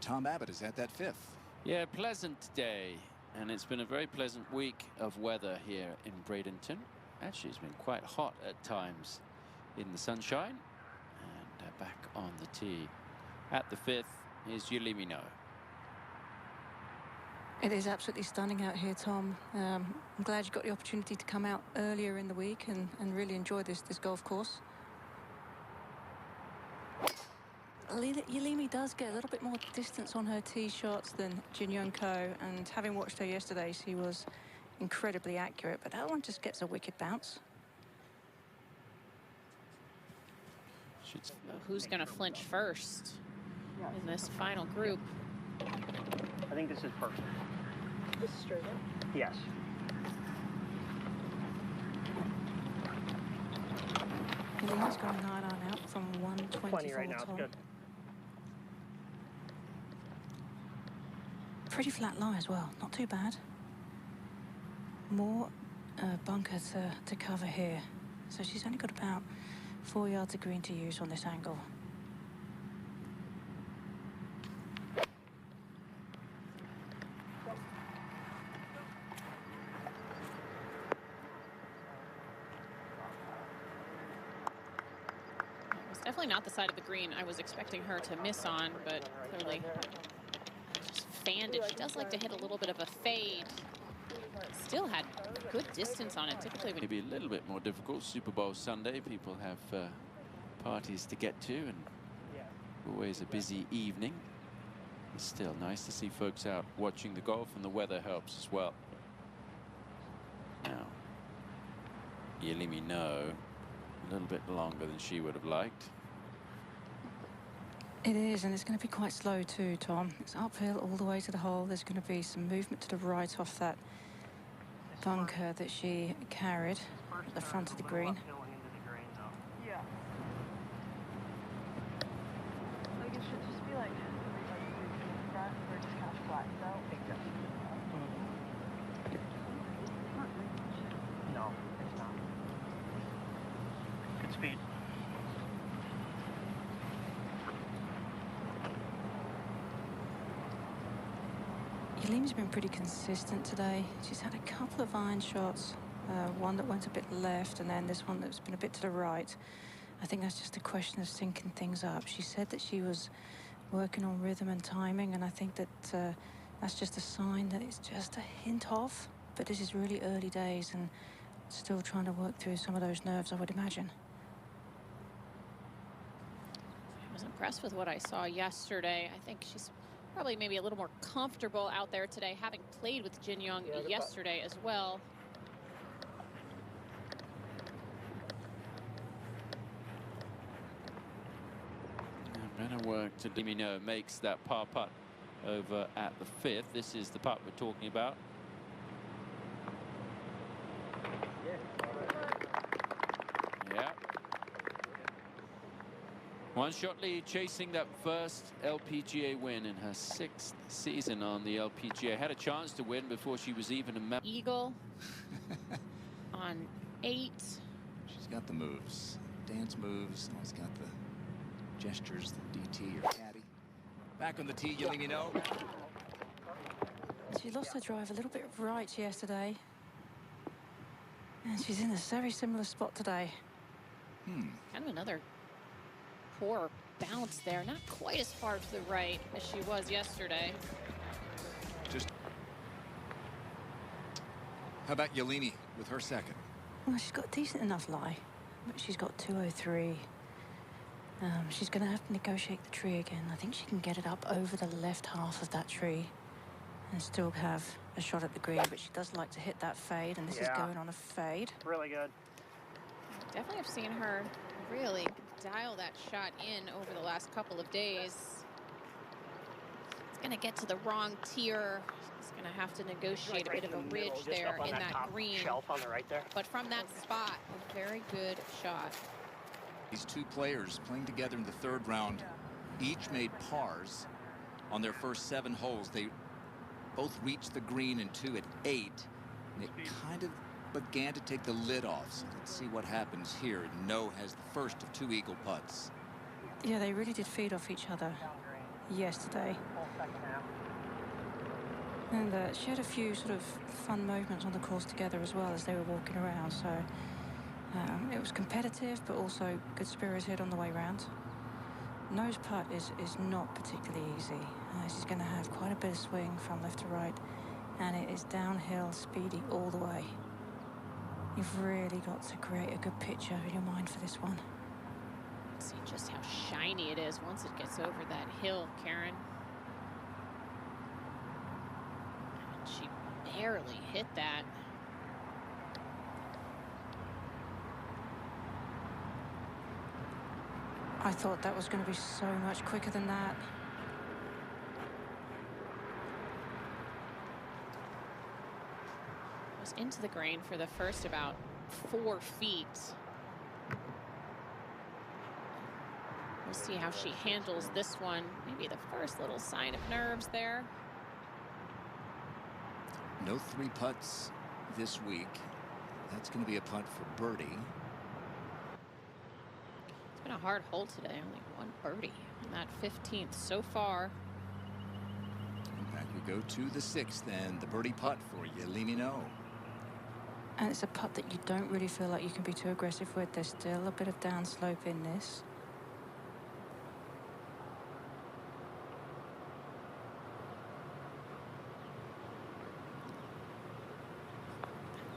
Tom Abbott is at that 5th. Yeah, pleasant day. And it's been a very pleasant week of weather here in Bradenton. Actually, it's been quite hot at times in the sunshine. And back on the tee at the 5th is Yealimi Noh. It is absolutely stunning out here, Tom. I'm glad you got the opportunity to come out earlier in the week and really enjoy this golf course. Yealimi does get a little bit more distance on her tee shots than Jin Young Ko, and having watched her yesterday, she was incredibly accurate, but that one just gets a wicked bounce. Who's going to flinch first in this final group? I think this is perfect. This is straight up? Yes. Yealimi's got a 9-iron out from 124. Plenty right now, it's good. Pretty flat lie as well, not too bad. More bunker to cover here. So she's only got about 4 yards of green to use on this angle. It's definitely not the side of the green I was expecting her to miss on, but clearly just fanned it. She does like to hit a little bit of a fade. Still had good distance on it. Typically, maybe a little bit more difficult. Super Bowl Sunday, people have parties to get to, and always a busy evening. It's still nice to see folks out watching the golf, and the weather helps as well. Now, Yealimi Noh, a little bit longer than she would have liked. It is, and it's going to be quite slow too, Tom. It's uphill all the way to the hole. There's going to be some movement to the right off that bunker that she carried at the front of the green. Yeah. Like it should just be like front or just kind of flat, though. No, it's not. Good speed. Yealimi's been pretty consistent today. She's had a couple of iron shots, one that went a bit left, and then this one that's been a bit to the right. I think that's just a question of syncing things up. She said that she was working on rhythm and timing, and I think that that's just a sign that it's just a hint off. But this is really early days and still trying to work through some of those nerves, I would imagine. I was impressed with what I saw yesterday. I think she's probably maybe a little more comfortable out there today, having played with Jin Young yesterday as well. Better work to Yealimi Noh makes that par putt over at the 5th. This is the putt we're talking about. Yeah. One shot lead, chasing that first LPGA win in her 6th season on the LPGA. Had a chance to win before she was even a member. Eagle on 8. She's got the moves, dance moves, always got the gestures, the DT or caddy. Back on the tee, Yealimi Noh. She lost her drive a little bit right yesterday, and she's in a very similar spot today. Kind of another poor bounce there. Not quite as far to the right as she was yesterday. How about Yealimi with her second? Well, she's got a decent enough lie, but she's got 203. She's going to have to negotiate the tree again. I think she can get it up over the left half of that tree and still have a shot at the green, but she does like to hit that fade, and this is going on a fade. Really good. Definitely have seen her really dial that shot in over the last couple of days. It's going to get to the wrong tier. She's going to have to negotiate a bit of a ridge there in that green. Shelf on the right there. But from that spot, a very good shot. These two players playing together in the 3rd round each made pars on their first 7 holes. They both reached the green in 2 at 8, and it kind of began to take the lid off. So let's see what happens here. Noh has the first of 2 eagle putts. Yeah, they really did feed off each other. yesterday. Whole second half. And she had a few sort of fun movements on the course together as well as they were walking around. So it was competitive, but also good spirited on the way round. Nose putt is not particularly easy. She's going to have quite a bit of swing from left to right, and it is downhill, speedy all the way. You've really got to create a good picture in your mind for this one. See just how shiny it is once it gets over that hill, Karen. And she barely hit that. I thought that was going to be so much quicker than that. Was into the green for the first about 4 feet. We'll see how she handles this one. Maybe the first little sign of nerves there. No 3 putts this week. That's going to be a putt for birdie. It's been a hard hole today. Only 1 birdie on that 15th so far. And back we go to the 6th and the birdie putt for Yealimi Noh. And it's a putt that you don't really feel like you can be too aggressive with. There's still a bit of downslope in this.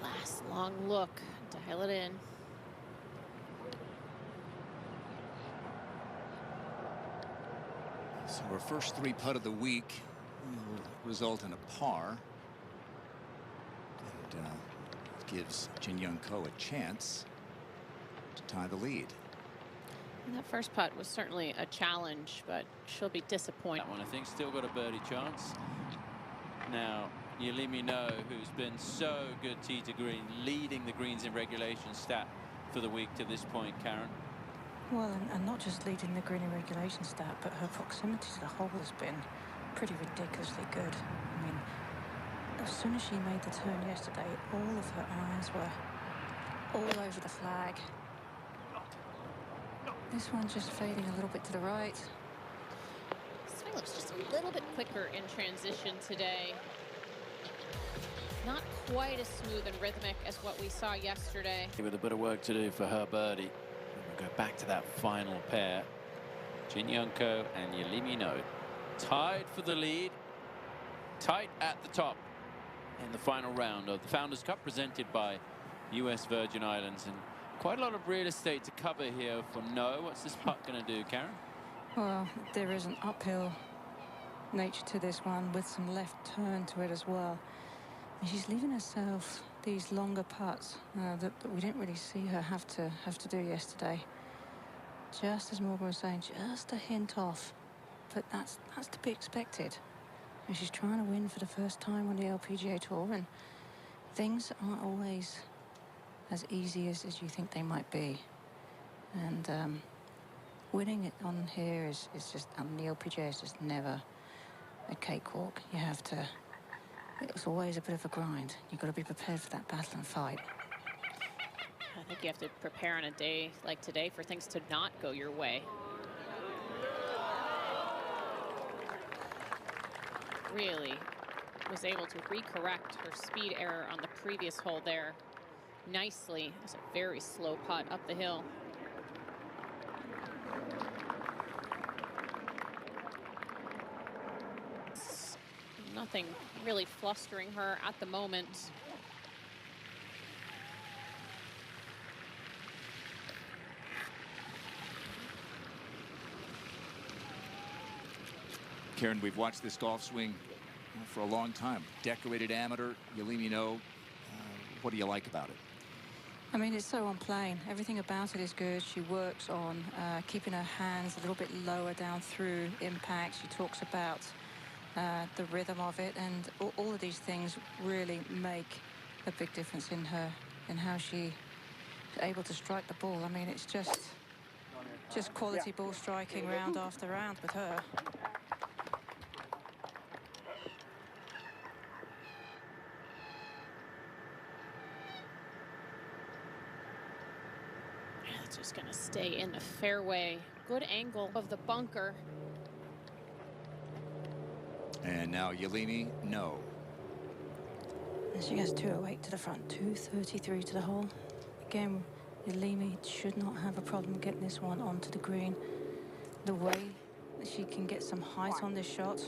Last long look. Dial it in. So our first 3 putt of the week will result in a par. And gives Jin Young Ko a chance to tie the lead. And that first putt was certainly a challenge, but she'll be disappointed. That one, I think, still got a birdie chance. Now, Yealimi Noh, who's been so good tee to green, leading the greens in regulation stat for the week to this point, Karen. Well, and not just leading the green in regulation stat, but her proximity to the hole has been pretty ridiculously good. I mean, as soon as she made the turn yesterday, all of her irons were all over the flag. This one just fading a little bit to the right. Swing looks just a little bit quicker in transition today. Not quite as smooth and rhythmic as what we saw yesterday. With a bit of work to do for her birdie. We'll go back to that final pair. Jin Young Ko and Yealimi Noh tied for the lead. Tight at the top in the final round of the Founders Cup presented by US Virgin Islands. And quite a lot of real estate to cover here for Noh. What's this putt going to do, Karen? Well, there is an uphill nature to this one with some left turn to it as well. And she's leaving herself these longer putts that we didn't really see her have to do yesterday. Just as Morgan was saying, just a hint off, but that's to be expected. And she's trying to win for the first time on the LPGA Tour, and things aren't always as easy as you think they might be. And winning it on here is just, on the LPGA, is just never a cakewalk. You have to, it's always a bit of a grind. You've got to be prepared for that battle and fight. I think you have to prepare on a day like today for things to not go your way. Really was able to recorrect her speed error on the previous hole there nicely. It was a very slow putt up the hill. Nothing really flustering her at the moment. Karen, we've watched this golf swing for a long time. Decorated amateur, Yealimi Noh. What do you like about it? I mean, it's so on plane. Everything about it is good. She works on keeping her hands a little bit lower down through impact. She talks about the rhythm of it, and all of these things really make a big difference in how she's able to strike the ball. I mean, it's just quality ball striking round after round with her. It's just going to stay in the fairway. Good angle of the bunker. And now Yealimi Noh. And she has 208 to the front, 233 to the hole. Again, Yealimi should not have a problem getting this one onto the green. The way that she can get some height on this shot.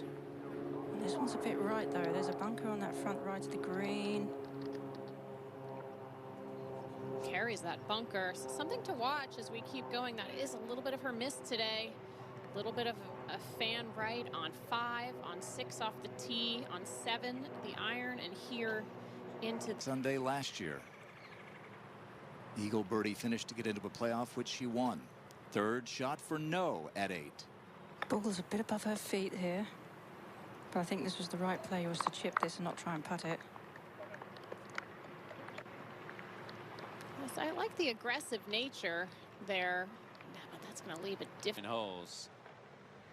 And this one's a bit right, though. There's a bunker on that front right of the green. Carries that bunker. So something to watch as we keep going. That is a little bit of her miss today. A little bit of a fan right on 5, on 6 off the tee, on 7 the iron, and here into Sunday last year. Eagle birdie finished to get into a playoff, which she won. Third shot for Noh at 8. Ball's a bit above her feet here. But I think this was the right play, was to chip this and not try and putt it. Yes, I like the aggressive nature there, but that's going to leave a different holes.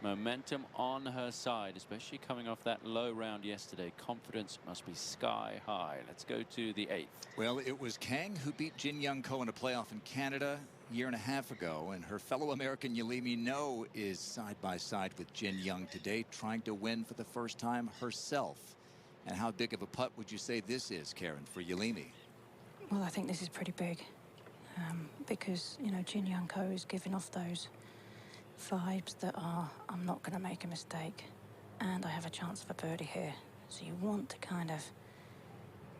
Momentum on her side, especially coming off that low round yesterday. Confidence must be sky high. Let's go to the 8th. Well, it was Kang who beat Jin Young Ko in a playoff in Canada a year and a half ago, and her fellow American Yealimi Noh is side by side with Jin Young today, trying to win for the first time herself. And how big of a putt would you say this is, Karen, for Yealimi? Well, I think this is pretty big. Because, you know, Jin Young Ko is giving off those vibes that are, I'm not going to make a mistake and I have a chance of a birdie here. So you want to kind of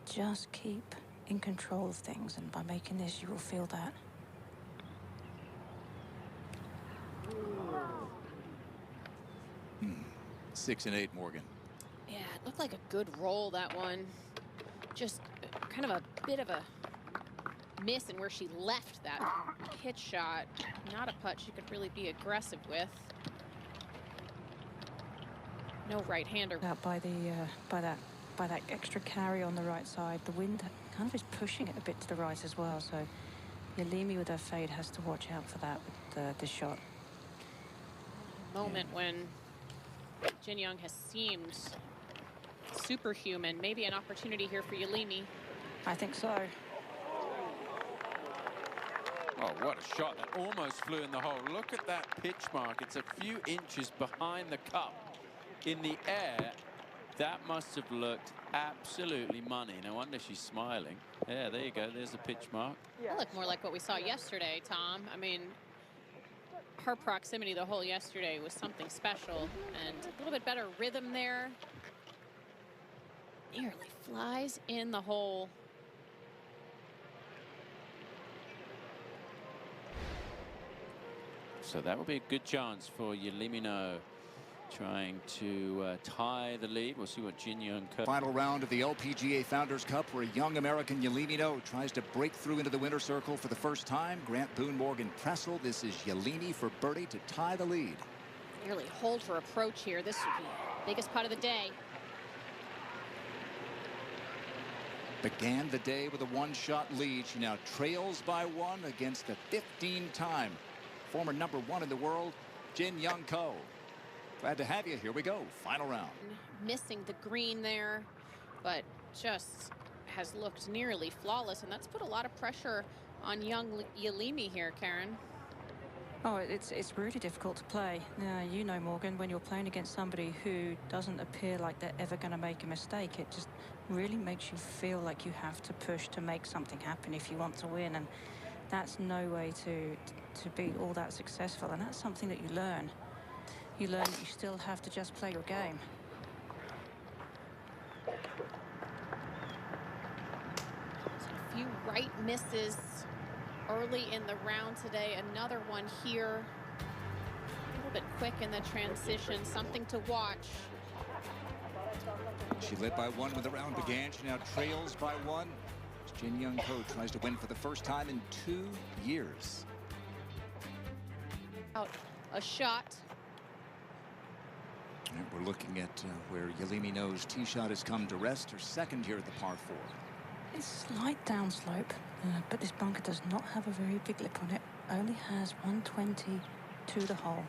just keep in control of things, and by making this you will feel that. Hmm. 6 and 8, Morgan. Yeah, it looked like a good roll, that one. Just kind of a bit of a miss in where she left that pitch shot. Not a putt she could really be aggressive with. No right-hander. By that extra carry on the right side, the wind kind of is pushing it a bit to the right as well. So Yealimi with her fade has to watch out for that with this shot. Moment when Jin Young has seemed superhuman. Maybe an opportunity here for Yealimi. I think so. Oh, what a shot. That almost flew in the hole. Look at that pitch mark. It's a few inches behind the cup. In the air, that must have looked absolutely money. No wonder she's smiling. Yeah, there you go. There's the pitch mark. That looked more like what we saw yesterday, Tom. I mean, her proximity to the hole yesterday was something special, and a little bit better rhythm there. Nearly flies in the hole. So that would be a good chance for Yealimi Noh, trying to tie the lead. We'll see what Jin Young Ko. Final round of the LPGA Founders Cup, where young American Yealimi Noh tries to break through into the winner's circle for the first time. Grant Boone, Morgan Pressel. This is Yealimi for birdie to tie the lead. Nearly hold her approach here. This would be the biggest putt of the day. Began the day with a one-shot lead. She now trails by 1 against the 15-time former #1 in the world, Jin Young Ko. Glad to have you. Here we go. Final round. Missing the green there, but just has looked nearly flawless, and that's put a lot of pressure on young Yealimi here, Karen. Oh, it's really difficult to play. You know, Morgan, when you're playing against somebody who doesn't appear like they're ever going to make a mistake, it just really makes you feel like you have to push to make something happen if you want to win, and that's no way to be all that successful, and that's something that you learn. You learn that you still have to just play your game. A few right misses early in the round today. Another one here. A little bit quick in the transition. Something to watch. She led by 1 when the round began. She now trails by 1. Jin Young Ko tries to win for the first time in 2 years. Out a shot. And we're looking at where Yealimi Noh's tee shot has come to rest. Her second here at the par 4. It's slight downslope, but this bunker does not have a very big lip on it. Only has 120 to the hole.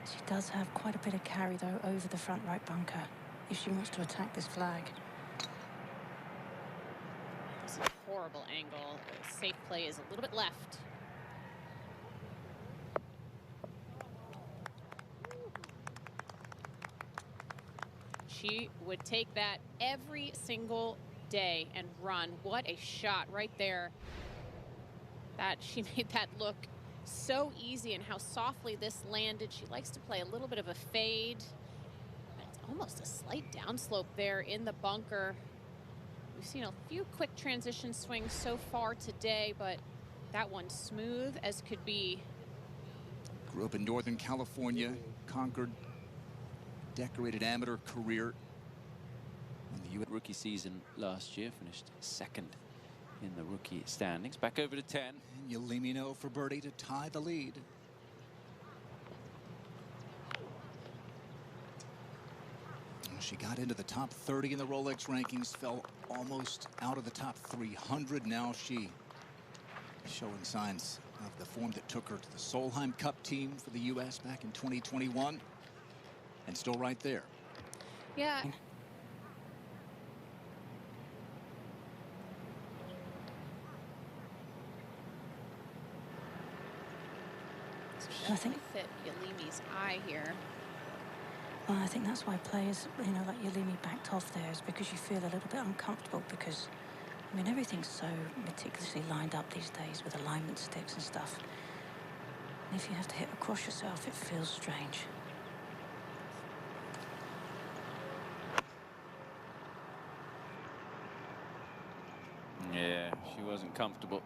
She does have quite a bit of carry, though, over the front right bunker if she wants to attack this flag. This is a horrible angle. Safe play is a little bit left. she would take that every single day and run. What a shot right there. That she made that look so easy, and how softly this landed. She likes to play a little bit of a fade. It's almost a slight downslope there in the bunker. We've seen a few quick transition swings so far today, but that one smooth as could be. Grew up in Northern California, conquered decorated amateur career in the U.S. Rookie season last year, finished second in the rookie standings. Back over to 10. And Yealimi Noh for birdie to tie the lead. She got into the top 30 in the Rolex rankings, fell almost out of the top 300. Now she showing signs of the form that took her to the Solheim Cup team for the U.S. back in 2021, and still right there. Yeah. I think fit Yealimi's eye here. Well, I think that's why players, you know, like Yealimi backed off there, is because you feel a little bit uncomfortable because, I mean, everything's so meticulously lined up these days with alignment sticks and stuff. And if you have to hit across yourself, it feels strange. Yeah, she wasn't comfortable.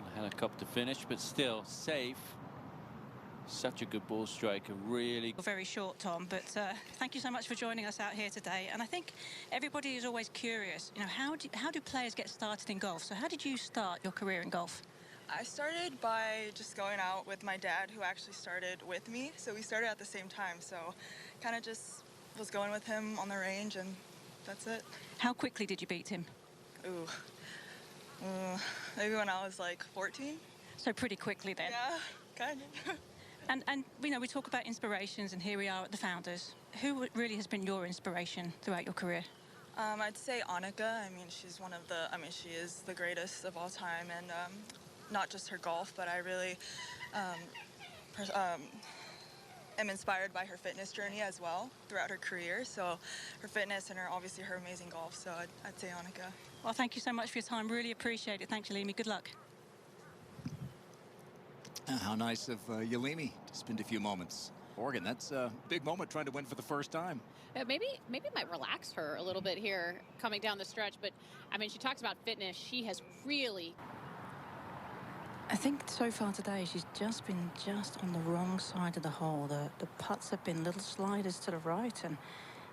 A helicopter finish, but still safe. Such a good ball striker, really. Very short, Tom, but thank you so much for joining us out here today. And I think everybody is always curious, you know, how do players get started in golf? So how did you start your career in golf? I started by just going out with my dad, who actually started with me. So we started at the same time. So kind of just was going with him on the range, and that's it. How quickly did you beat him? Ooh. Maybe when I was like 14. So pretty quickly then. Yeah, kind of. And you know, we talk about inspirations, and here we are at the Founders. Who really has been your inspiration throughout your career? I'd say Annika. I mean, she's one of the, she is the greatest of all time, and not just her golf, but I really am inspired by her fitness journey as well throughout her career. So her fitness and obviously her amazing golf. So I'd say Annika. Well, thank you so much for your time. Really appreciate it. Thanks, Yealimi. Good luck. How nice of Yealimi to spend a few moments. Oregon, that's a big moment, trying to win for the first time. Maybe it might relax her a little bit here coming down the stretch. But, I mean, she talks about fitness. She has really... I think so far today she's just been on the wrong side of the hole. The putts have been little sliders to the right, and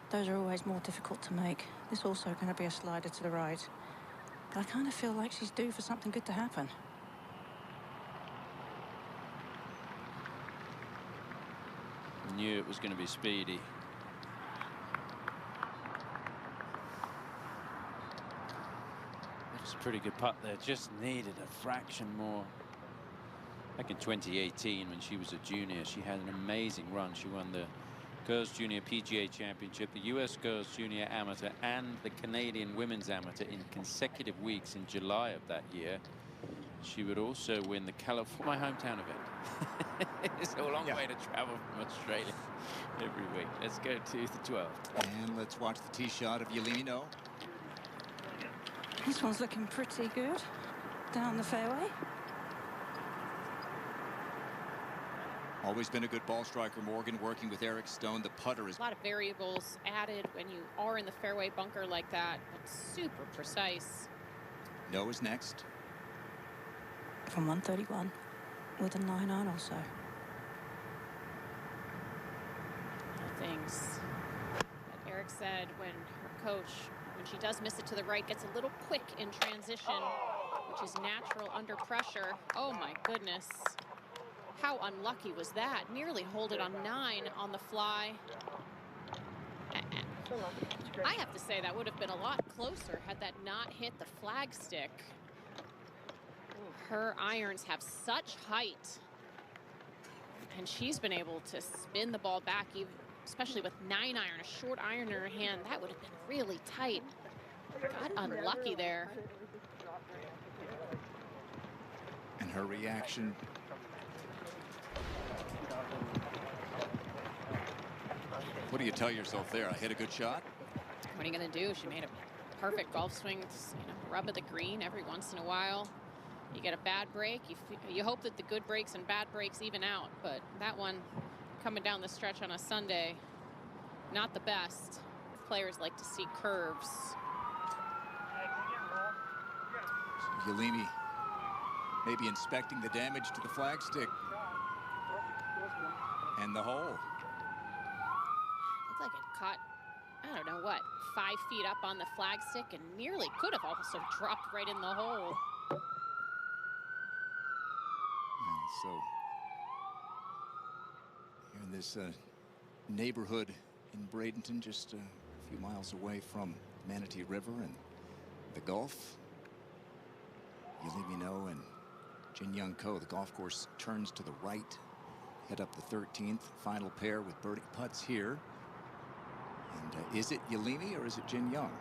those are always more difficult to make. This also going to be a slider to the right. But I kind of feel like she's due for something good to happen. Knew it was going to be speedy. It's a pretty good putt there. Just needed a fraction more. Back in 2018, when she was a junior, she had an amazing run. She won the Girls Junior PGA Championship, the US Girls Junior Amateur, and the Canadian Women's Amateur in consecutive weeks in July of that year. She would also win the California, my hometown event. It's a long way to travel from Australia every week. Let's go to the 12th. And let's watch the tee shot of Yealimi Noh. This one's looking pretty good down the fairway. Always been a good ball striker, Morgan, working with Eric Stone. The putter is... A lot of variables added when you are in the fairway bunker like that, but super precise. Noh is next. From 131 with a 9-iron also. Things that Eric said when her coach, when she does miss it to the right, gets a little quick in transition, which is natural under pressure. Oh my goodness. How unlucky was that? Nearly hold it on 9 on the fly. I have to say that would have been a lot closer had that not hit the flagstick. Her irons have such height, and she's been able to spin the ball back, even, especially with 9-iron, a short iron in her hand. That would have been really tight. Got unlucky there. And her reaction. What do you tell yourself there? I hit a good shot? What are you going to do? She made a perfect golf swing, rub of the green every once in a while. You get a bad break. You hope that the good breaks and bad breaks even out. But that one coming down the stretch on a Sunday, not the best. Players like to see curves. Yealimi maybe inspecting the damage to the flagstick and the hole. Looked like it caught, I don't know what, 5 feet up on the flagstick and nearly could have also dropped right in the hole. So here in this neighborhood in Bradenton, just a few miles away from Manatee River and the Gulf, Yealimi Noh and Jin Young Ko. The golf course turns to the right, head up the 13th. Final pair with birdie putts here. And is it Yealimi or is it Jin Young?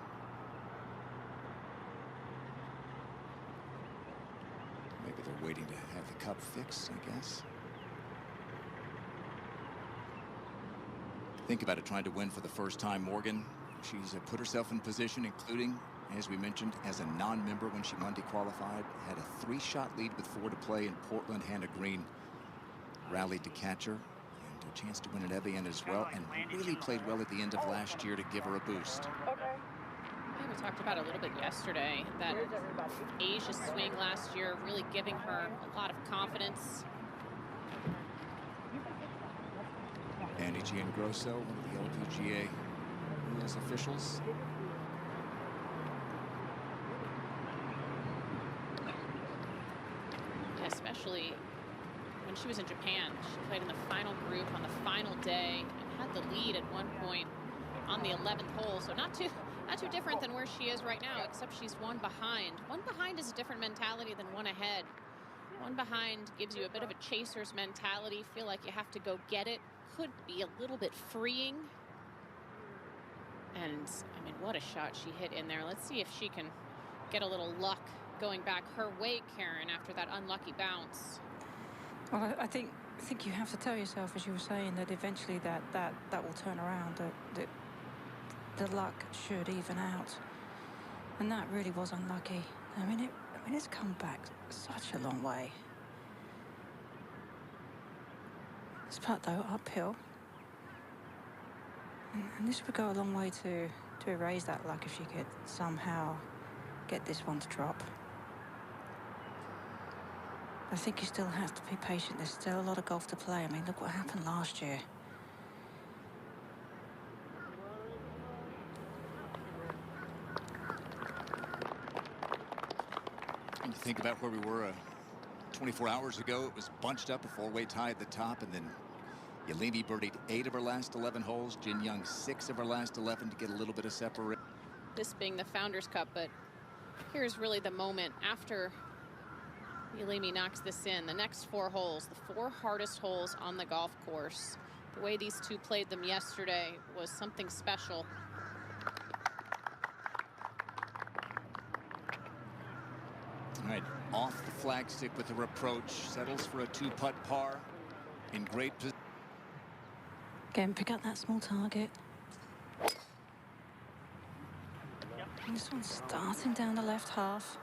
Maybe they're waiting to have the cup fixed, I guess. Think about it, trying to win for the first time, Morgan. She's put herself in position, including, as we mentioned, as a non-member when she Monday qualified. Had a 3-shot lead with 4 to play in Portland. Hannah Green rallied to catch her. And a chance to win at Evian as well. And really played well at the end of last year to give her a boost. Yeah, we talked about it a little bit yesterday, that Asia swing last year really giving her a lot of confidence. Andy Giangrosso, one of the LPGA rules officials. Especially when she was in Japan. She played in the final group on the final day and had the lead at one point on the 11th hole. So not too different than where she is right now, except she's one behind. One behind is a different mentality than one ahead. One behind gives you a bit of a chaser's mentality. Feel like you have to go get it. Could be a little bit freeing. And I mean, what a shot she hit in there. Let's see if she can get a little luck going back her way, Karen, after that unlucky bounce. Well, I think you have to tell yourself, as you were saying, that eventually that will turn around. That the luck should even out, and that really was unlucky. I mean, it's come back such a long way. This putt though, uphill, and this would go a long way to erase that luck if she could somehow get this one to drop. I think you still have to be patient. There's still a lot of golf to play. I mean, look what happened last year. And you think about where we were 24 hours ago. It was bunched up, a 4-way tie at the top, and then Yealimi birdied 8 of her last 11 holes. Jin Young 6 of her last 11 to get a little bit of separation. This being the Founders Cup, but here's really the moment after Yealimi knocks this in. The next 4 holes, the 4 hardest holes on the golf course. The way these two played them yesterday was something special. All right, off the flagstick with her approach. Settles for a 2-putt par. In great position. Again, pick up that small target. And this one's starting down the left half.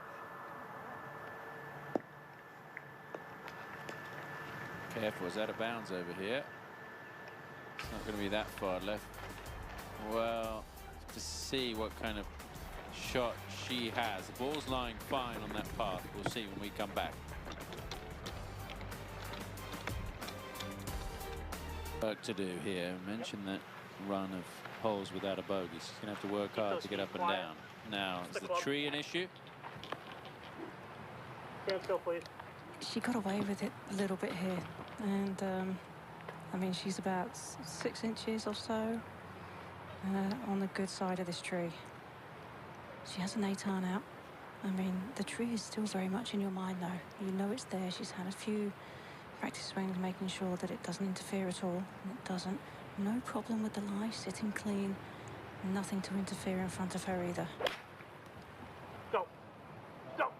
Careful, it's out of bounds over here. It's not going to be that far left. Well, to see what kind of shot she has. The ball's lying fine on that path. We'll see when we come back. Work to do here. Mention that run of holes without a bogey. She's going to have to work hard to get up and down. Now, is the tree an issue? Stand still, please. She got away with it a little bit here, and I mean, she's about 6 inches or so on the good side of this tree. She has an 8-iron out. I mean, the tree is still very much in your mind, though. You know it's there. She's had a few practice swings, making sure that it doesn't interfere at all, and it doesn't. No problem with the lie, sitting clean, nothing to interfere in front of her either. Go. Go.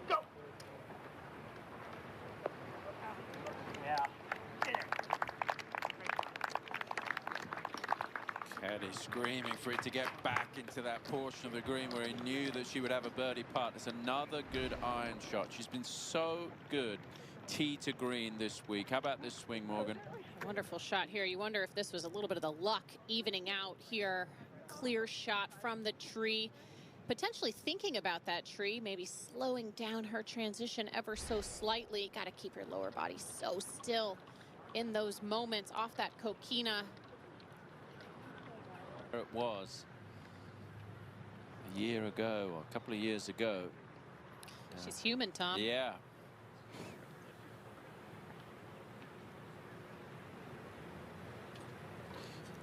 Go. Yeah. In there. Eddie screaming for it to get back into that portion of the green where he knew that she would have a birdie putt. It's another good iron shot. She's been so good tee to green this week. How about this swing, Morgan? Wonderful shot here. You wonder if this was a little bit of the luck evening out here. Clear shot from the tree. Potentially thinking about that tree, maybe slowing down her transition ever so slightly. Got to keep your lower body so still in those moments off that coquina. It was a year ago, or a couple of years ago. She's human, Tom. Yeah.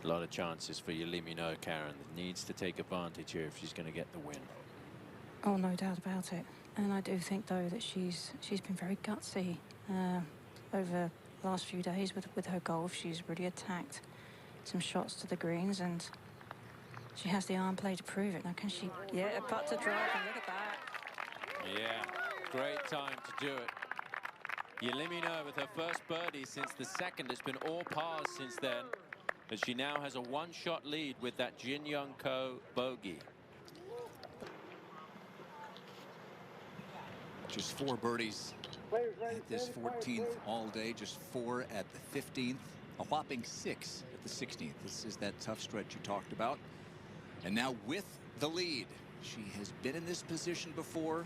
A lot of chances for Yealimi Noh, Karen. Needs to take advantage here if she's going to get the win. Oh, no doubt about it. And I do think, though, that she's been very gutsy over the last few days with her golf. She's really attacked some shots to the greens, and she has the iron play to prove it. Now, can she? Yeah, a putt to drive, and look at that. Yeah, great time to do it. Yealimi Noh with her first birdie since the second. It's been all pars since then. But she now has a one-shot lead with that Jin Young Ko bogey. Just 4 birdies at this 14th all day, just 4 at the 15th, a whopping 6 at the 16th. This is that tough stretch you talked about. And now with the lead, she has been in this position before.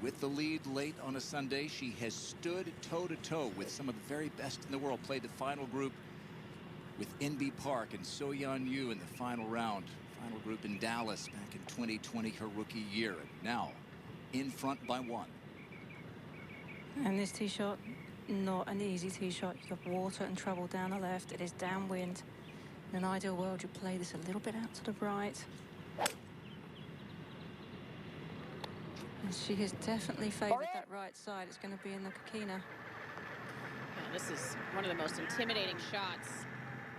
With the lead late on a Sunday, she has stood toe-to-toe with some of the very best in the world. Played the final group with Inbee Park and So-Yeon Yu in the final round. Final group in Dallas back in 2020, her rookie year. And now in front by 1. And this tee shot, not an easy tee shot. You've got water and trouble down the left. It is downwind. In an ideal world, you play this a little bit out to the right. And she has definitely favoured that right side. It's going to be in the coquina. Yeah, this is one of the most intimidating shots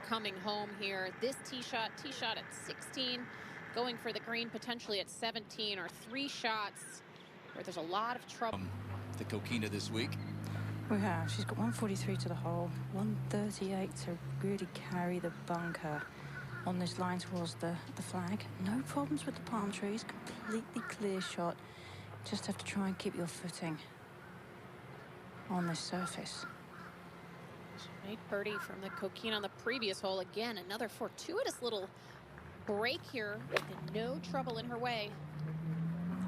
coming home here. This tee shot at 16, going for the green potentially at 17, or 3 shots where there's a lot of trouble. The coquina this week. We have. She's got 143 to the hole, 138 to really carry the bunker on this line towards the flag. No problems with the palm trees. Completely clear shot. Just have to try and keep your footing on this surface. She made birdie from the coquina on the previous hole. Again, another fortuitous little break here, and no trouble in her way.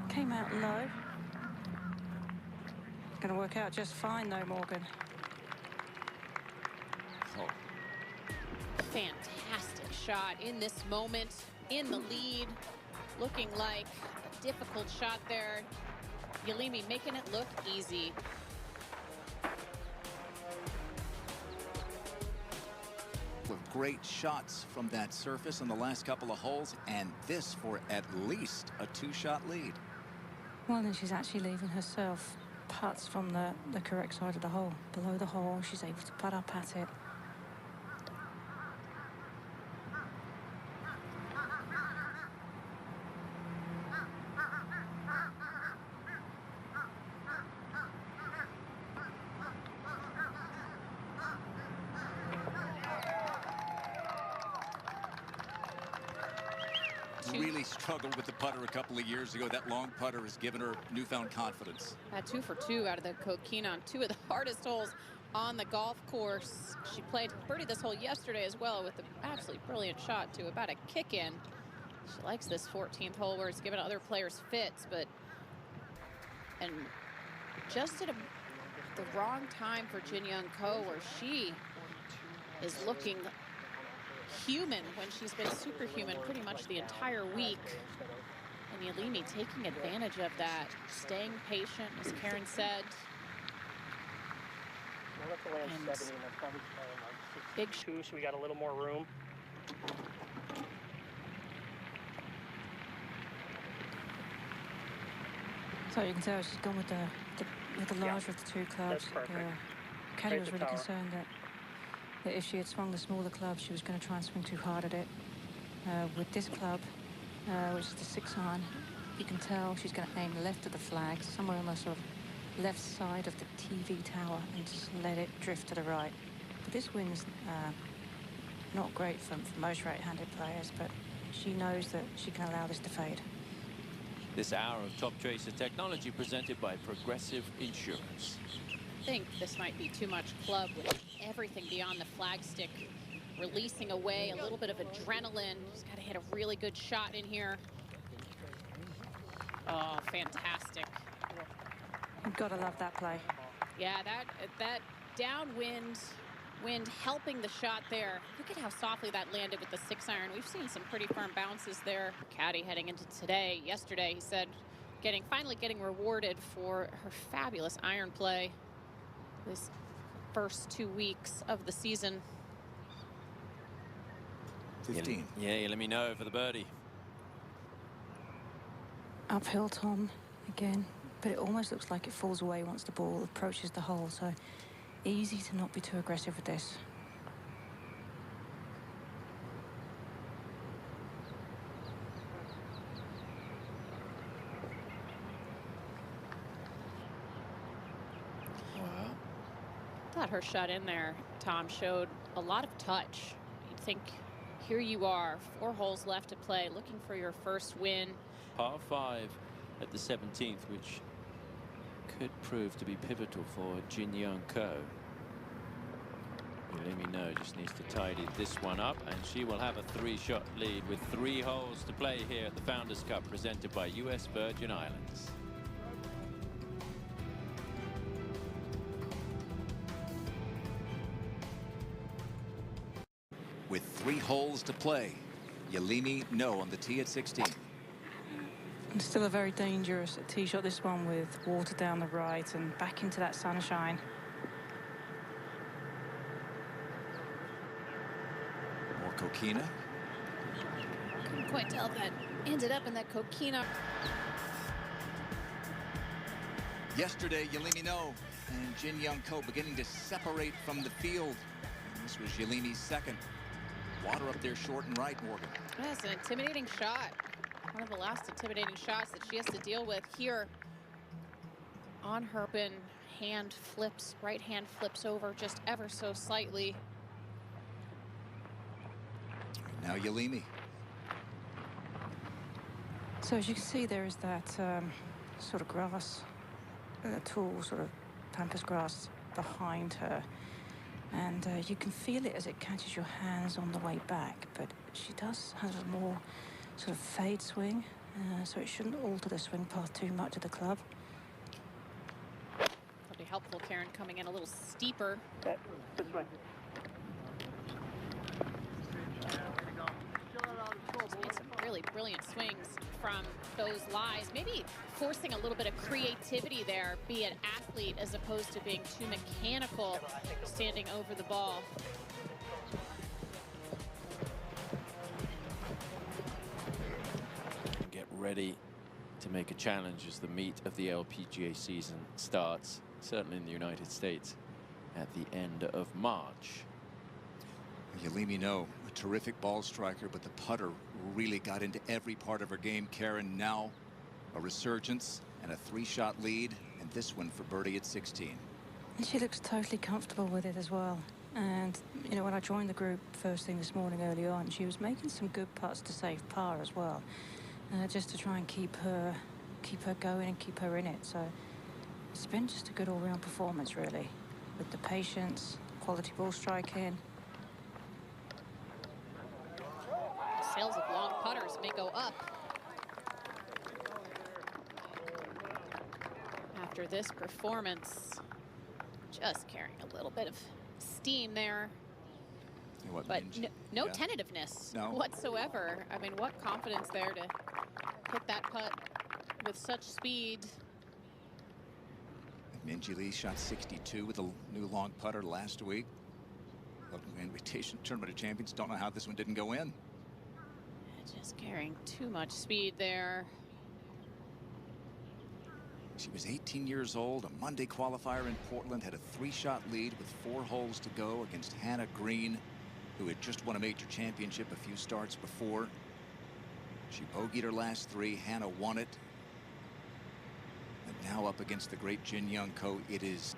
Came out low. Going to work out just fine, though, Morgan. Oh. Fantastic shot in this moment, in the lead, looking like a difficult shot there. Yealimi making it look easy. With great shots from that surface on the last couple of holes, and this for at least a 2-shot lead. Well, then she's actually leaving herself putts from the correct side of the hole. Below the hole, she's able to putt up at it. Really struggled with the putter a couple of years ago. That long putter has given her newfound confidence. 2 for 2 out of the coquina on 2 of the hardest holes on the golf course. She played birdie this hole yesterday as well with an absolutely brilliant shot to about a kick in. She likes this 14th hole where it's given other players fits, and just at the wrong time for Jin Young Ko, where she is looking human when she's been superhuman pretty much the entire week. And Yealimi taking advantage of that, staying patient, as Karen said. Well, that's a land And 70, and that's probably like big 62, so we got a little more room. So you can tell she's gone with the larger of the 2 clubs. That's perfect. Caddy Right was to really tower. concerned that if she had swung the smaller club, she was going to try and swing too hard at it. With this club, which is the 6 iron, you can tell she's going to aim left of the flag, somewhere on the sort of left side of the TV tower, and just let it drift to the right. But this wind's Not great for most right-handed players, but she knows that she can allow this to fade. This hour of Top Tracer technology presented by Progressive Insurance. I think this might be too much club with everything beyond the flagstick. Releasing away a little bit of adrenaline. Just got to hit a really good shot in here. Oh, fantastic. You've got to love that play. Yeah, that downwind wind helping the shot there. Look at how softly that landed with the 6-iron. We've seen some pretty firm bounces there. Caddy heading into today. Yesterday, he said, finally getting rewarded for her fabulous iron play this first 2 weeks of the season. 15. Yeah, Yealimi Noh for the birdie. Uphill, Tom, again. But it almost looks like it falls away once the ball approaches the hole, so easy to not be too aggressive with this. Wow. Thought her shot in there, Tom, showed a lot of touch. You'd think, here you are, 4 holes left to play, looking for your first win. Par 5 at the 17th, which could prove to be pivotal for Jin-Young Ko. Yealimi Noh just needs to tidy this one up, and she will have a 3-shot lead with 3 holes to play here at the Founders Cup presented by US Virgin Islands. With 3 holes to play, Yealimi Noh on the tee at 16. And still a very dangerous tee shot, this one, with water down the right and back into that sunshine. More coquina. Couldn't quite tell if that ended up in that coquina. Yesterday, Yealimi Noh and Jin-Young Ko beginning to separate from the field. And this was Yealimi's second. Water up there short and right, Morgan. That's an intimidating shot. One of the last intimidating shots that she has to deal with here on her open. Hand flips, right hand flips over just ever so slightly. Now Yealimi. So as you can see, there is that sort of grass, tall sort of pampas grass behind her. And you can feel it as it catches your hands on the way back. But she does have a more sort of fade swing, so it shouldn't alter the swing path too much of the club. That'll be helpful, Karen, coming in a little steeper. Okay, this way. She's made some really brilliant swings from those lies. Maybe forcing a little bit of creativity there, be an athlete as opposed to being too mechanical standing over the ball. Get ready to make a challenge as the meat of the LPGA season starts, certainly in the United States, at the end of March. Yealimi Noh, a terrific ball striker, but the putter really got into every part of her game. Karen, now a resurgence and a 3-shot lead, and this one for birdie at 16. And she looks totally comfortable with it as well. And, you know, when I joined the group first thing this morning early on, she was making some good putts to save par as well, just to try and keep her going and keep her in it. So it's been just a good all-round performance, really, with the patience, quality ball striking. Sales of long putters may go up after this performance. Just carrying a little bit of steam there, but no tentativeness whatsoever. I mean, what confidence there to hit that putt with such speed. Minjee Lee shot 62 with a new long putter last week. Invitation Tournament of Champions. Don't know how this one didn't go in. Just carrying too much speed there. She was 18 years old, a Monday qualifier in Portland, had a 3-shot lead with 4 holes to go against Hannah Green, who had just won a major championship a few starts before. She bogeyed her last 3. Hannah won it. And now up against the great Jin-Young Ko, it is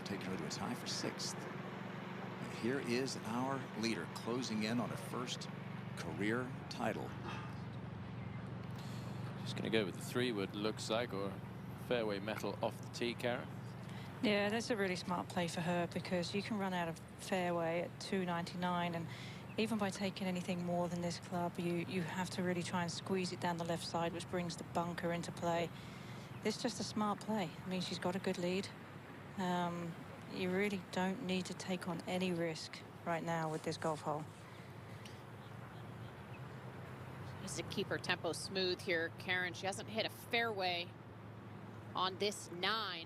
taking her to a tie for 6th. And here is our leader closing in on her first career title. Just going to go with the 3-wood, looks like, or fairway metal off the tee, Karen. Yeah, that's a really smart play for her, because you can run out of fairway at 299, and even by taking anything more than this club, you have to really try and squeeze it down the left side, which brings the bunker into play. It's just a smart play. I mean, she's got a good lead. You really don't need to take on any risk right now with this golf hole. Needs to keep her tempo smooth here, Karen. She hasn't hit a fairway on this 9.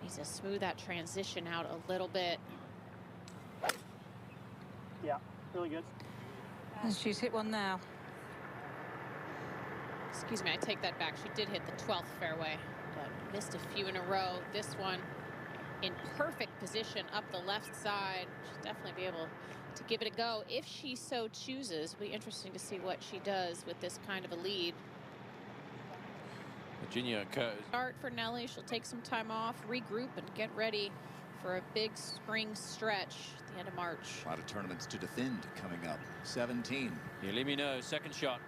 Needs to smooth that transition out a little bit. Yeah, really good. And she's hit one now. Excuse me, I take that back. She did hit the 12th fairway, but missed a few in a row. This one in perfect position up the left side. She'll definitely be able to give it a go if she so chooses. It'll be interesting to see what she does with this kind of a lead. Virginia goes. Start for Nelly. She'll take some time off, regroup, and get ready for a big spring stretch at the end of March. A lot of tournaments to defend coming up. 17. Yealimi Noh, second shot.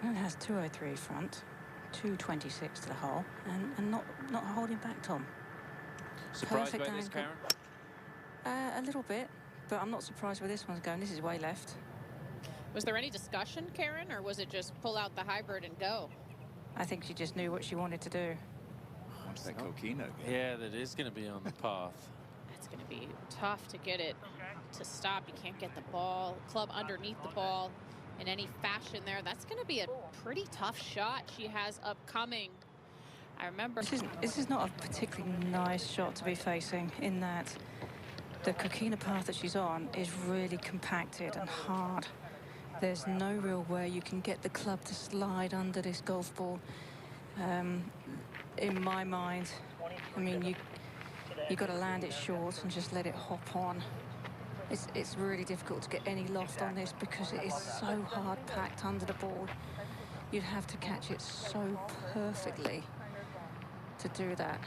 And it has 203 front, 226 to the hole, and not holding back, Tom. Surprised by Perfect this, angle. Karen? A little bit, but I'm not surprised where this one's going. This is way left. Was there any discussion, Karen, or was it just pull out the hybrid and go? I think she just knew what she wanted to do. What's that coquina? Yeah, that is going to be on the path. It's going to be tough to get it to stop. You can't get the club underneath the ball in any fashion there. That's going to be a pretty tough shot she has upcoming. I remember. This is not a particularly nice shot to be facing, in that the coquina path that she's on is really compacted and hard. There's no real way you can get the club to slide under this golf ball. In my mind, I mean, you got to land it short and just let it hop on. It's really difficult to get any loft on this because it is so hard packed under the ball. You'd have to catch it so perfectly to do that.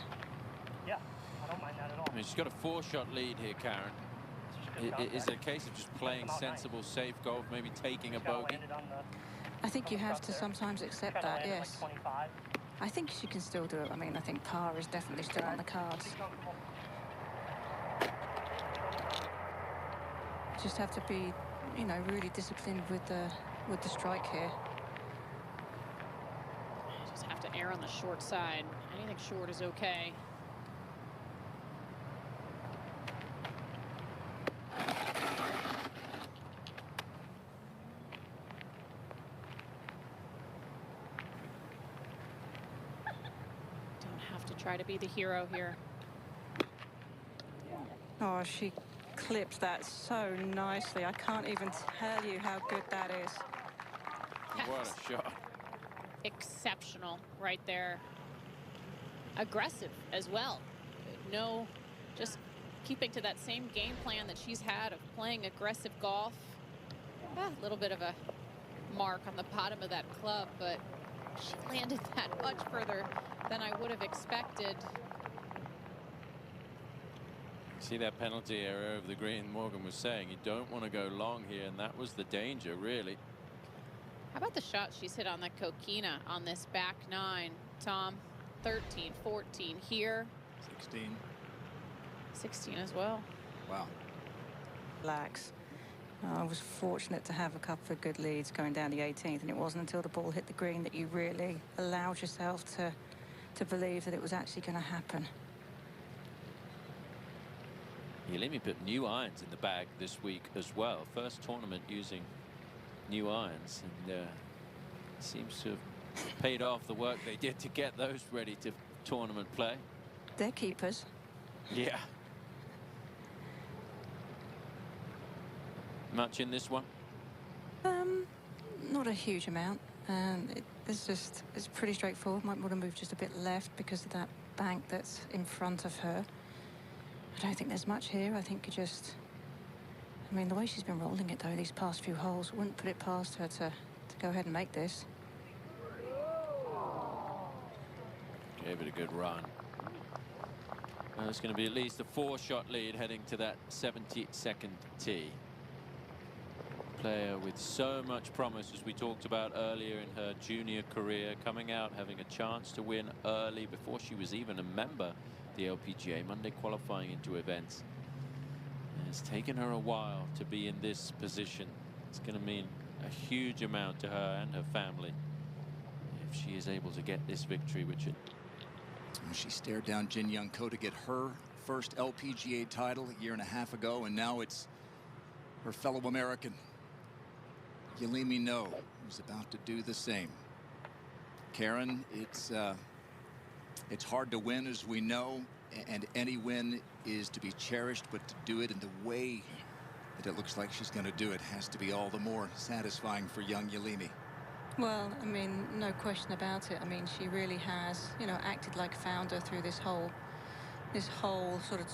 Yeah, I don't mind that at all. I mean, she's got a 4-shot lead here, Karen. Is it a case of just playing sensible, safe golf, maybe taking a bogey? I think you have to sometimes accept that, yes. I think she can still do it. I mean, I think par is definitely still on the cards. Just have to be, you know, really disciplined with the strike here. Just have to err on the short side. Anything short is okay. Don't have to try to be the hero here. Oh, she clipped that so nicely. I can't even tell you how good that is. What a shot. Exceptional right there. Aggressive as well. No, just keeping to that same game plan that she's had of playing aggressive golf. A little bit of a mark on the bottom of that club, but she landed that much further than I would have expected. See that penalty area over the green? Morgan was saying you don't want to go long here, and that was the danger, really. How about the shot she's hit on the coquina on this back 9, Tom? 13, 14 here. 16. 16 as well. Wow. Relax. I was fortunate to have a couple of good leads going down the 18th, and it wasn't until the ball hit the green that you really allowed yourself to believe that it was actually going to happen. Yealimi put new irons in the bag this week as well. First tournament using new irons, and seems to have paid off the work they did to get those ready to tournament play. They're keepers. Yeah. Much in this one? Not a huge amount. It's pretty straightforward. Might want to move just a bit left because of that bank that's in front of her. I don't think there's much here. I think I mean, the way she's been rolling it, though, these past few holes, wouldn't put it past her to go ahead and make this. Gave it a good run. It's going to be at least a 4-shot lead heading to that 72nd tee. Player with so much promise, as we talked about earlier in her junior career, coming out having a chance to win early before she was even a member of the LPGA, Monday qualifying into events. And it's taken her a while to be in this position. It's going to mean a huge amount to her and her family if she is able to get this victory, which she stared down Jin Young Ko to get her first LPGA title a year and a half ago, and now it's her fellow American Yealimi Noh who's about to do the same. Karen, it's hard to win, as we know, and any win is to be cherished, but to do it in the way that it looks like she's going to do it has to be all the more satisfying for young Yealimi. Well, I mean, no question about it. I mean, she really has, you know, acted like a founder through this whole sort of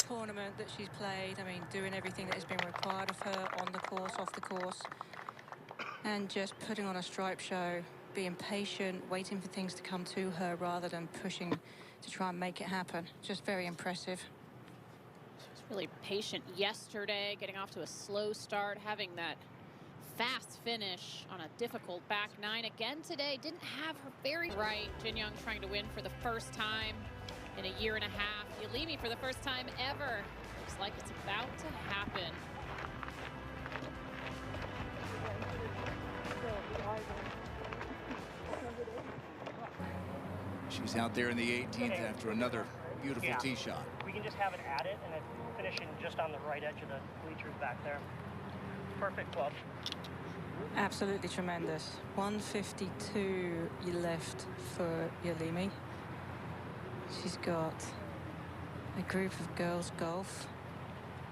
tournament that she's played. I mean, doing everything that has been required of her on the course, off the course, and just putting on a stripe show, being patient, waiting for things to come to her rather than pushing to try and make it happen. Just very impressive. She was really patient yesterday, getting off to a slow start, having that fast finish on a difficult back nine. Again today, didn't have her very right. Jin Young trying to win for the first time in a year and a half. Yealimi for the first time ever. Looks like it's about to happen. She's out there in the 18th after another beautiful tee shot. We can just have it at it and then finishing just on the right edge of the bleachers back there. Perfect club. Absolutely tremendous. 152 left for Yealimi. She's got a group of girls golf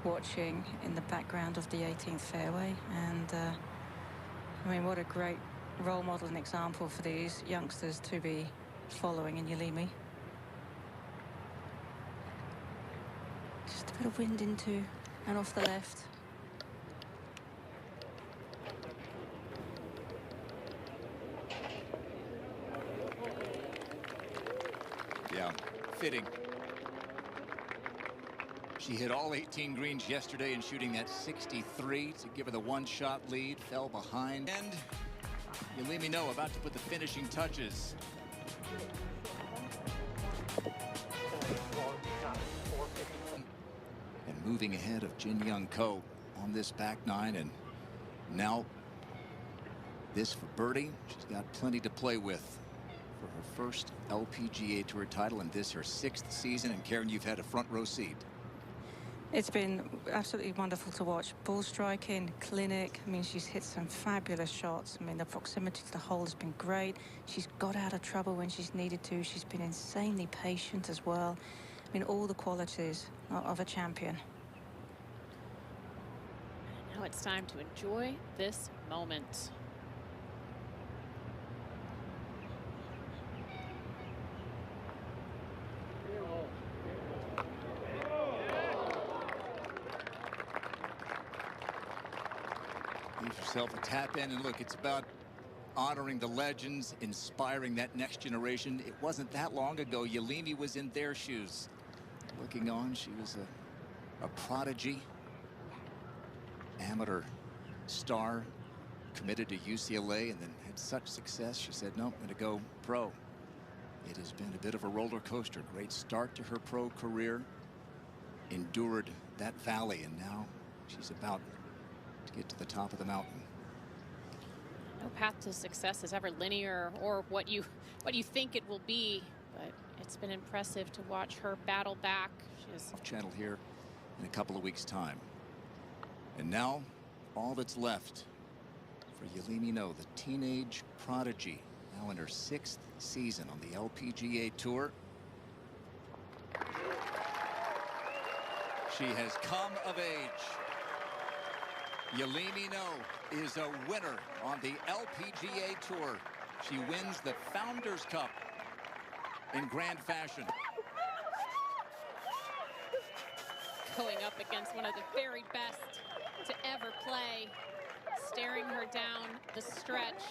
watching in the background of the 18th fairway, and I mean, what a great role model and example for these youngsters to be following in Yealimi. Just a bit of wind into and off the left. Yeah, fitting. She hit all 18 greens yesterday and shooting that 63 to give her the one-shot lead. Fell behind. And Yealimi Noh about to put the finishing touches. And moving ahead of Jin Young Ko on this back nine, and now this for birdie. She's got plenty to play with for her first LPGA Tour title, and this her 6th season. And Karen, you've had a front row seat. It's been absolutely wonderful to watch. Ball striking, clinic. I mean, she's hit some fabulous shots. I mean, the proximity to the hole has been great. She's got out of trouble when she's needed to. She's been insanely patient as well. I mean, all the qualities of a champion. Now it's time to enjoy this moment. Give yourself a tap in, and look, it's about honoring the legends, inspiring that next generation. It wasn't that long ago Yealimi was in their shoes. Looking on, she was a prodigy, amateur star, committed to UCLA, and then had such success. She said, no, I'm going to go pro. It has been a bit of a roller coaster. Great start to her pro career, endured that valley, and now she's about to get to the top of the mountain. No path to success is ever linear or what you think it will be, but it's been impressive to watch her battle back. She is channel here in a couple of weeks' time. And now all that's left for Yealimi Noh, the teenage prodigy, now in her 6th season on the LPGA Tour. She has come of age. Yealimi Noh is a winner on the LPGA Tour. She wins the Founders Cup in grand fashion. going up against one of the very best to ever play, staring her down the stretch.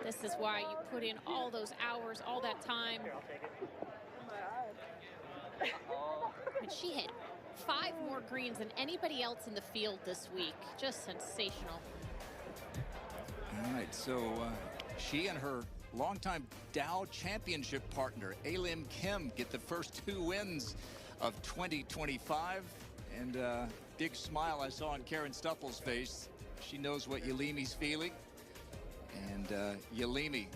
This is why you put in all those hours, all that time. Here, I'll take it. And she hit 5 more greens than anybody else in the field this week. Just sensational. All right, so she and her longtime Dow championship partner, Yealimi Kim, get the first 2 wins of 2025. And big smile I saw on Karen Stuppel's face. She knows what Yealimi's feeling. And Yealimi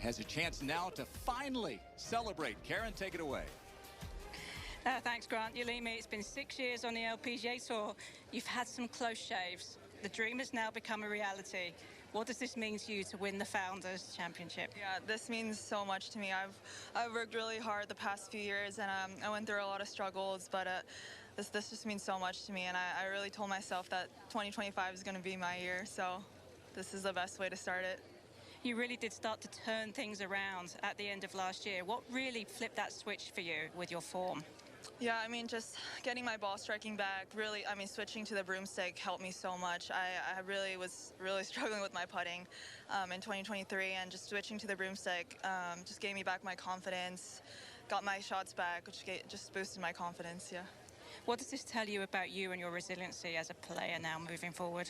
has a chance now to finally celebrate. Karen, take it away. Thanks, Grant. Yealimi, it's been 6 years on the LPGA Tour. You've had some close shaves. The dream has now become a reality. What does this mean to you to win the Founders Championship? Yeah, this means so much to me. I've worked really hard the past few years, and I went through a lot of struggles, but this just means so much to me, and I really told myself that 2025 is going to be my year, so this is the best way to start it. You really did start to turn things around at the end of last year. What really flipped that switch for you with your form? Yeah, I mean, just getting my ball striking back, really, I mean, switching to the broomstick helped me so much. I really was struggling with my putting in 2023, and just switching to the broomstick just gave me back my confidence, got my shots back, which just boosted my confidence, yeah. What does this tell you about you and your resiliency as a player now moving forward?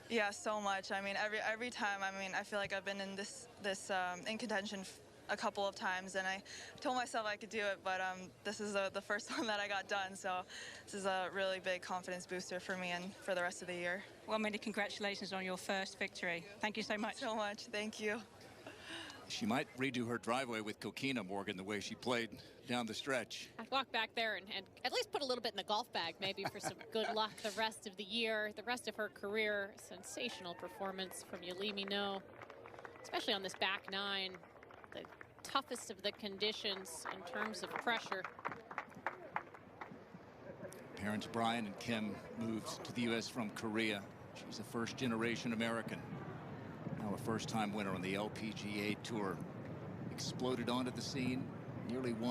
Yeah, so much. I mean, every time, I mean, I feel like I've been in this in contention a couple of times, and I told myself I could do it, but this is the first one that I got done, so this is a really big confidence booster for me and for the rest of the year. Well, many congratulations on your first victory. Thank you so much. So much. Thank you. She might redo her driveway with coquina, Morgan, the way she played down the stretch. I'd walk back there and at least put a little bit in the golf bag, maybe for some good luck the rest of the year, the rest of her career. Sensational performance from Yealimi Noh, especially on this back 9. The toughest of the conditions in terms of pressure. Parents Brian and Kim moved to the U.S. from Korea. She's a first-generation American. Now a first-time winner on the LPGA Tour. Exploded onto the scene, nearly won.